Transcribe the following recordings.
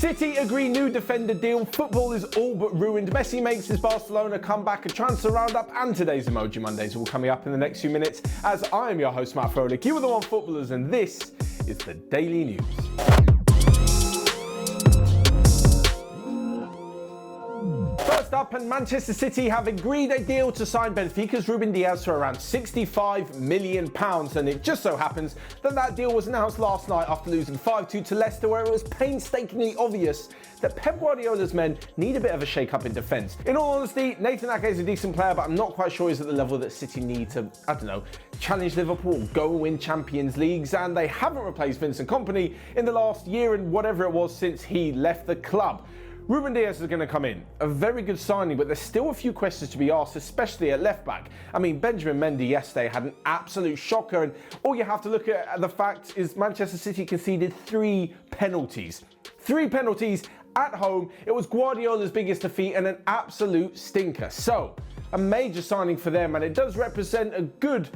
City agree new defender deal, football is all but ruined, Messi makes his Barcelona comeback, a transfer roundup, and today's Emoji Mondays all coming up in the next few minutes as I am your host Matt Froelich, you are the OneFootballers, and this is the Daily News. First up, and Manchester City have agreed a deal to sign Benfica's Ruben Dias for around £65 million, and it just so happens that that deal was announced last night after losing 5-2 to Leicester, where it was painstakingly obvious that Pep Guardiola's men need a bit of a shake-up in defence. In all honesty, Nathan Ake is a decent player, but I'm not quite sure he's at the level that City need to, challenge Liverpool, go and win Champions Leagues, and they haven't replaced Vincent Kompany in the last year and whatever it was since he left the club. Ruben Dias is going to come in, a very good signing, but there's still a few questions to be asked, especially at left back. I mean, Benjamin Mendy yesterday had an absolute shocker, and all you have to look at the fact is Manchester City conceded 3 penalties. 3 penalties at home. It was Guardiola's biggest defeat and an absolute stinker. So, a major signing for them, and it does represent a good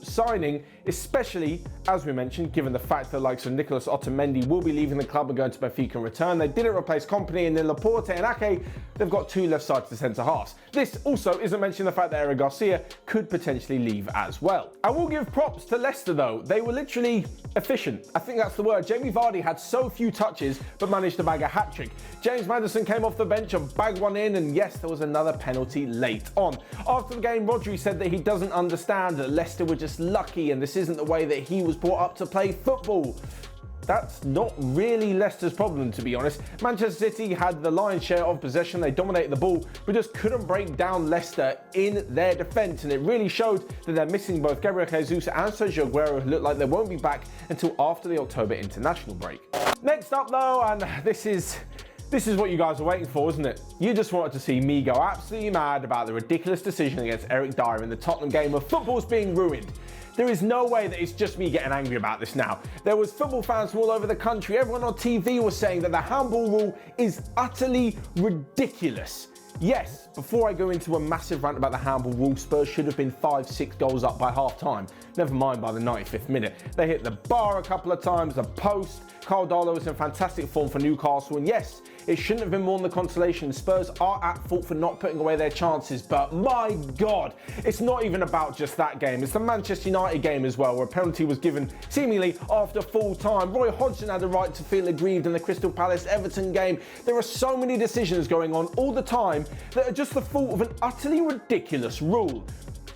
signing, especially, as we mentioned, given the fact that the likes of Nicolas Otamendi will be leaving the club and going to Benfica in return. They didn't replace Kompany, and then Laporte and Ake, they've got 2 left-sided centre-halves. This also isn't mentioning the fact that Eric Garcia could potentially leave as well. I will give props to Leicester though. They were literally efficient. I think that's the word. Jamie Vardy had so few touches, but managed to bag a hat-trick. James Maddison came off the bench and bagged one in, and yes, there was another penalty late on. After the game, Rodri said that he doesn't understand that Leicester were just lucky and this isn't the way that he was brought up to play football. That's not really Leicester's problem, to be honest. Manchester City had the lion's share of possession, they dominated the ball, but just couldn't break down Leicester in their defence, and it really showed that they're missing both Gabriel Jesus and Sergio Aguero, who look like they won't be back until after the October international break. Next up though, and this is what you guys are waiting for, isn't it? You just wanted to see me go absolutely mad about the ridiculous decision against Eric Dyer in the Tottenham game of football's being ruined. There is no way that it's just me getting angry about this now. There was football fans from all over the country. Everyone on TV was saying that the handball rule is utterly ridiculous. Yes, before I go into a massive rant about the handball rule, Spurs should have been 5-6 goals up by half time. Never mind by the 95th minute. They hit the bar a couple of times, the post. Carl Darlow was in fantastic form for Newcastle, and yes, it shouldn't have been more than the consolation. Spurs are at fault for not putting away their chances, but my God, it's not even about just that game. It's the Manchester United game as well, where a penalty was given seemingly after full time. Roy Hodgson had the right to feel aggrieved in the Crystal Palace-Everton game. There are so many decisions going on all the time that are just the fault of an utterly ridiculous rule.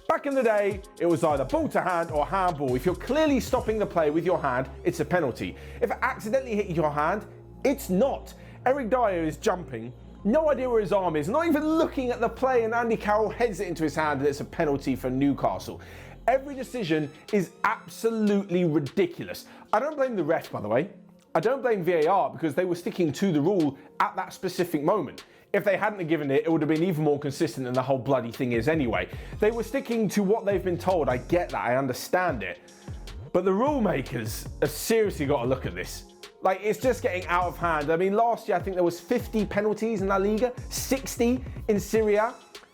Back in the day, it was either ball to hand or handball. If you're clearly stopping the play with your hand, it's a penalty. If it accidentally hit your hand, it's not. Eric Dyer is jumping, no idea where his arm is, not even looking at the play, and Andy Carroll heads it into his hand and it's a penalty for Newcastle. Every decision is absolutely ridiculous. I don't blame the ref, by the way. I don't blame VAR because they were sticking to the rule at that specific moment. If they hadn't given it, it would have been even more consistent than the whole bloody thing is anyway. They were sticking to what they've been told. I get that, I understand it. But the rule makers have seriously got to look at this. Like, it's just getting out of hand. I mean, last year I think there was 50 penalties in La Liga, 60 in Serie A.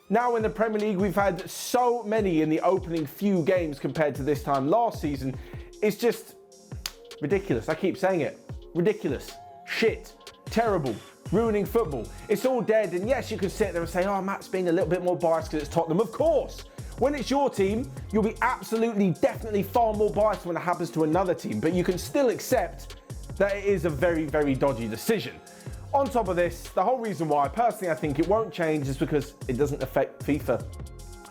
Now in the Premier League we've had so many in the opening few games compared to this time last season. It's just ridiculous. I keep saying it. Ridiculous. Shit. Terrible. Ruining football. It's all dead, and yes, you could sit there and say, oh, Matt's being a little bit more biased because it's Tottenham. Of course. When it's your team, you'll be absolutely, definitely far more biased when it happens to another team, but you can still accept that it is a very, very dodgy decision. On top of this, the whole reason why personally I think it won't change is because it doesn't affect FIFA,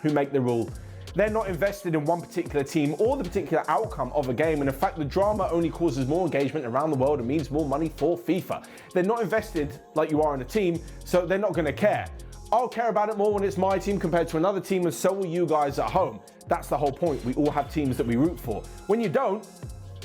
who make the rule. They're not invested in one particular team or the particular outcome of a game, and in fact the drama only causes more engagement around the world and means more money for FIFA. They're not invested like you are in a team, so they're not going to care. I'll care about it more when it's my team compared to another team, and so will you guys at home. That's the whole point. We all have teams that we root for. When you don't,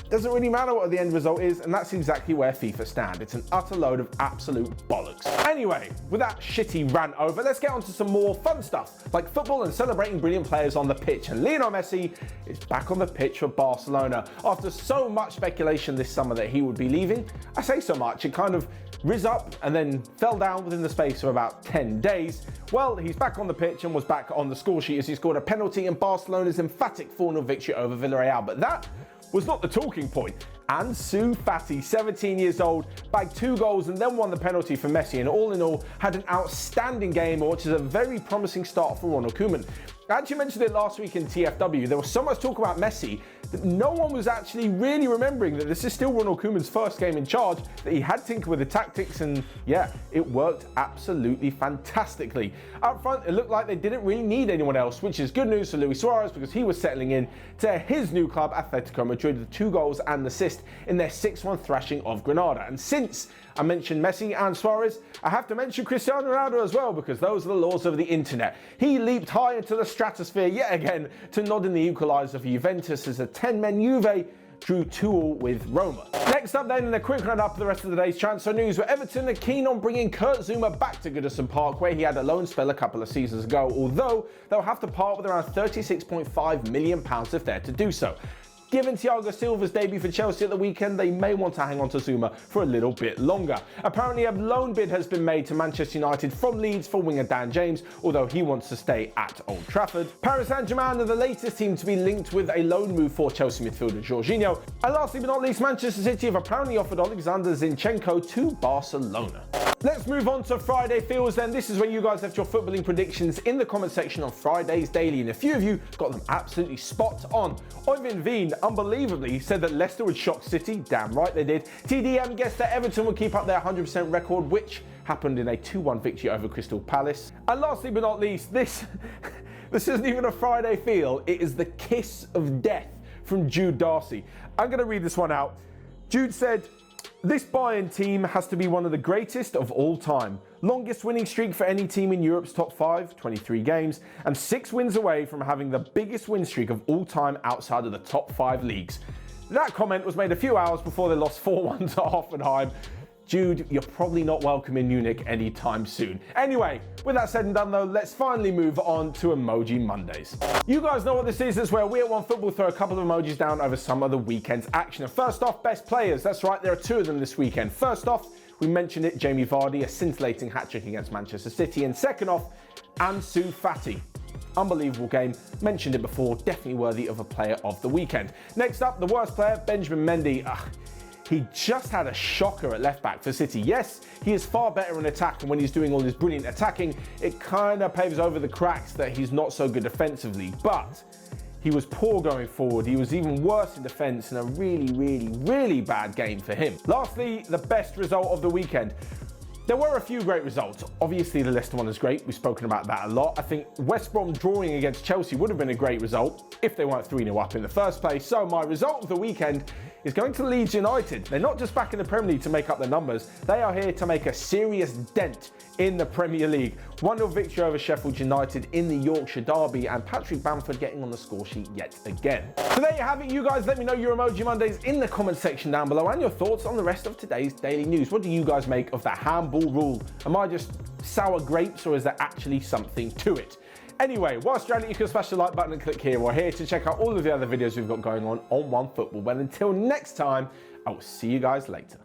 doesn't really matter what the end result is, and that's exactly where FIFA stand. It's an utter load of absolute bollocks. Anyway, with that shitty rant over, let's get on to some more fun stuff, like football and celebrating brilliant players on the pitch. And Lionel Messi is back on the pitch for Barcelona. After so much speculation this summer that he would be leaving, I say so much, it kind of riz up and then fell down within the space of about 10 days. Well, he's back on the pitch and was back on the score sheet as he scored a penalty in Barcelona's emphatic 4-0 victory over Villarreal. But that was not the talking point. Ansu Fati, 17 years old, bagged 2 goals and then won the penalty for Messi, and all in all had an outstanding game, which is a very promising start for Ronald Koeman. I actually mentioned it last week in TFW. There was so much talk about Messi that no one was actually really remembering that this is still Ronald Koeman's first game in charge, that he had to tinker with the tactics, and yeah, it worked absolutely fantastically. Up front, it looked like they didn't really need anyone else, which is good news for Luis Suarez because he was settling in to his new club, Atletico Madrid, with 2 goals and an assist in their 6-1 thrashing of Granada. And since I mentioned Messi and Suarez, I have to mention Cristiano Ronaldo as well, because those are the laws of the internet. He leaped high into the stratosphere yet again to nod in the equaliser for Juventus as a 10-men Juve drew 2-2 with Roma. Next up then, in a quick run up for the rest of the day's transfer news, where Everton are keen on bringing Kurt Zuma back to Goodison Park, where he had a loan spell a couple of seasons ago, although they'll have to part with around £36.5 million if they're to do so. Given Thiago Silva's debut for Chelsea at the weekend, they may want to hang on to Zuma for a little bit longer. Apparently, a loan bid has been made to Manchester United from Leeds for winger Dan James, although he wants to stay at Old Trafford. Paris Saint-Germain are the latest team to be linked with a loan move for Chelsea midfielder Jorginho. And lastly but not least, Manchester City have apparently offered Alexander Zinchenko to Barcelona. Let's move on to Friday Feels then. This is where you guys left your footballing predictions in the comment section on Friday's Daily, and a few of you got them absolutely spot on. Oyvind Veen unbelievably said that Leicester would shock City. Damn right they did. TDM guessed that Everton would keep up their 100% record, which happened in a 2-1 victory over Crystal Palace. And lastly but not least, this isn't even a Friday Feel, it is the kiss of death from Jude Darcy. I'm going to read this one out. Jude said, "This Bayern team has to be one of the greatest of all time. Longest winning streak for any team in Europe's top 5, 23 games, and 6 wins away from having the biggest win streak of all time outside of the top 5 leagues." That comment was made a few hours before they lost 4-1 to Hoffenheim. Jude, you're probably not welcome in Munich anytime soon. Anyway, with that said and done though, let's finally move on to Emoji Mondays. You guys know what this is. It's where we at OneFootball throw a couple of emojis down over some of the weekend's action. And first off, best players. That's right, there are 2 of them this weekend. First off, we mentioned it, Jamie Vardy, a scintillating hat-trick against Manchester City. And second off, Ansu Fati. Unbelievable game. Mentioned it before, definitely worthy of a player of the weekend. Next up, the worst player, Benjamin Mendy. He just had a shocker at left back for City. Yes, he is far better in attack, and when he's doing all his brilliant attacking, it kind of paves over the cracks that he's not so good defensively. But he was poor going forward. He was even worse in defence, and a really bad game for him. Lastly, the best result of the weekend. There were a few great results. Obviously, the Leicester one is great. We've spoken about that a lot. I think West Brom drawing against Chelsea would have been a great result if they weren't 3-0 up in the first place. So my result of the weekend is going to Leeds United. They're not just back in the Premier League to make up their numbers. They are here to make a serious dent in the Premier League. 1-0 victory over Sheffield United in the Yorkshire Derby, and Patrick Bamford getting on the score sheet yet again. So there you have it. You guys let me know your Emoji Mondays in the comment section down below and your thoughts on the rest of today's daily news. What do you guys make of the handball rule? Am I just sour grapes, or is there actually something to it? Anyway, whilst you're at it, you can smash the like button and click here or here to check out all of the other videos we've got going on OneFootball. But until next time, I will see you guys later.